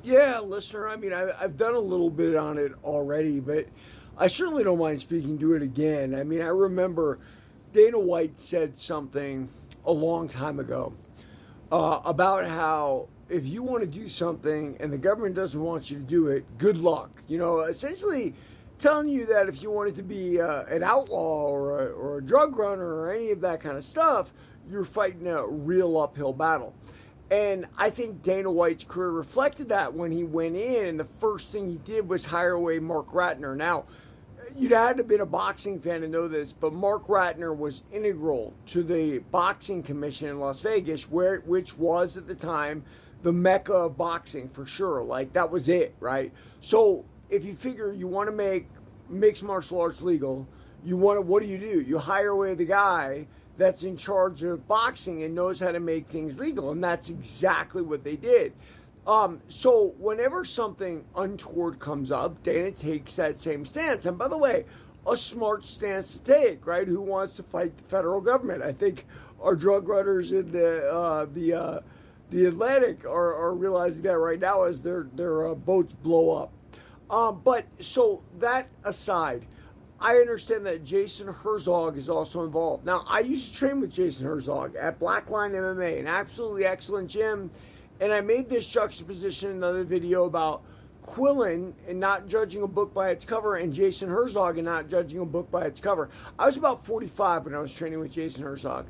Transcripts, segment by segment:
Yeah, listener. I mean, I've done a little bit on it already, but I certainly don't mind speaking to it again. I mean, I remember Dana White said something a long time ago about how if you want to do something and the government doesn't want you to do it, good luck. You know, essentially telling you that if you wanted to be an outlaw or a drug runner or any of that kind of stuff, you're fighting a real uphill battle. And I think Dana White's career reflected that when he went in, and the first thing he did was hire away Mark Ratner. Now, you'd had to have been a boxing fan to know this, but Mark Ratner was integral to the boxing commission in Las Vegas, which was at the time the mecca of boxing for sure. Like that was it, right? So if you figure you want to make mixed martial arts legal, you want to, what do? You hire away the guy that's in charge of boxing and knows how to make things legal, and that's exactly what they did. So whenever something untoward comes up, Dana takes that same stance. And by the way, a smart stance to take, right? Who wants to fight the federal government? I think our drug runners in the Atlantic are realizing that right now as their boats blow up. But so that aside, I understand that Jason Herzog is also involved. Now, I used to train with Jason Herzog at Blackline MMA, an absolutely excellent gym. And I made this juxtaposition in another video about Quillen and not judging a book by its cover and Jason Herzog and not judging a book by its cover. I was about 45 when I was training with Jason Herzog.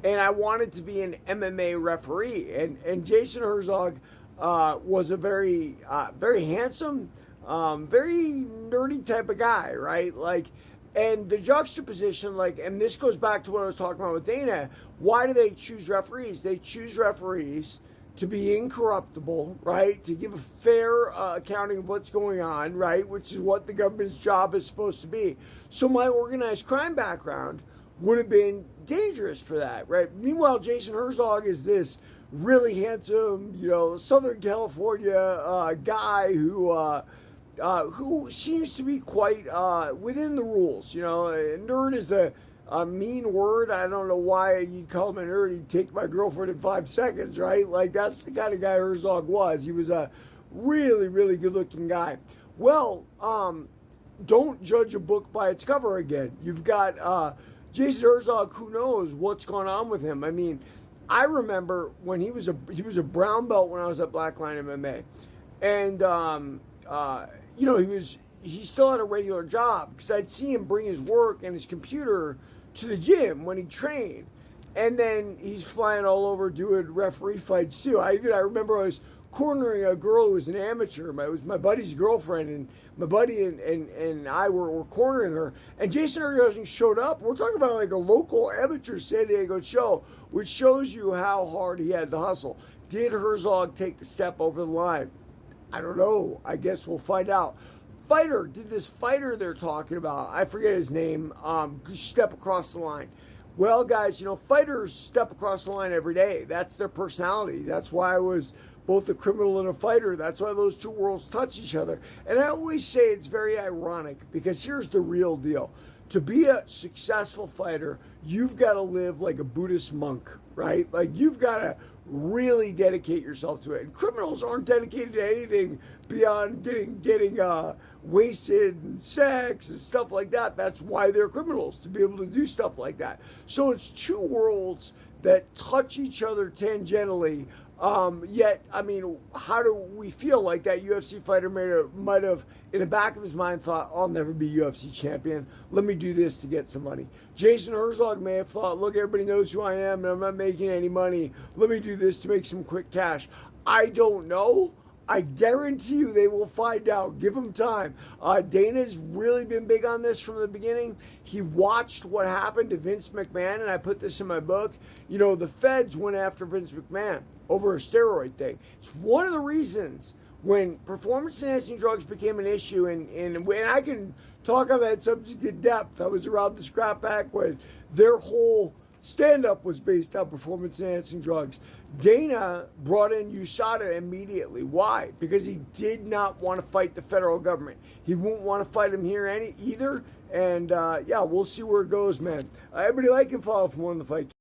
And I wanted to be an MMA referee. And Jason Herzog was a very handsome, very nerdy type of guy, right? Like, and the juxtaposition, like, and this goes back to what I was talking about with Dana. Why do they choose referees? They choose referees to be incorruptible, right? To give a fair accounting of what's going on, right? Which is what the government's job is supposed to be. So my organized crime background would have been dangerous for that, right? Meanwhile, Jason Herzog is this really handsome, Southern California guy who seems to be quite within the rules. Nerd is a mean word. I don't know why you'd call him a nerd. He'd take my girlfriend in 5 seconds, right? Like, that's the kind of guy Herzog was. He was a really, really good looking guy. Well, don't judge a book by its cover again. You've got Jason Herzog, who knows what's going on with him. I mean, I remember when he was a brown belt when I was at Blackline MMA. And, he still had a regular job because I'd see him bring his work and his computer to the gym when he trained. And then he's flying all over doing referee fights too. I remember I was cornering a girl who was an amateur. It was my buddy's girlfriend, and my buddy and I were cornering her. And Jason Herzog showed up. We're talking about like a local amateur San Diego show, which shows you how hard he had to hustle. Did Herzog take the step over the line? I don't know. I guess we'll find out. Did this fighter they're talking about, I forget his name, step across the line? Well, guys, fighters step across the line every day. That's their personality. That's why I was both a criminal and a fighter. That's why those two worlds touch each other. And I always say it's very ironic because here's the real deal. To be a successful fighter, you've got to live like a Buddhist monk, right? Like, you've got to really dedicate yourself to it. And criminals aren't dedicated to anything beyond getting wasted and sex and stuff like that. That's why they're criminals, to be able to do stuff like that. So it's two worlds that touch each other tangentially. Yet, I mean, how do we feel like that UFC fighter might have, in the back of his mind, thought, I'll never be UFC champion. Let me do this to get some money. Jason Herzog may have thought, look, everybody knows who I am and I'm not making any money. Let me do this to make some quick cash. I don't know. I guarantee you they will find out. Give them time. Dana's really been big on this from the beginning. He watched what happened to Vince McMahon, and I put this in my book. The feds went after Vince McMahon over a steroid thing. It's one of the reasons when performance-enhancing drugs became an issue, and I can talk on that subject in depth. I was around the Scrap Pack when their whole stand-up was based on performance-enhancing drugs. Dana brought in USADA immediately. Why? Because he did not want to fight the federal government. He won't want to fight him here either. And, we'll see where it goes, man. Everybody like and follow for more on the fight.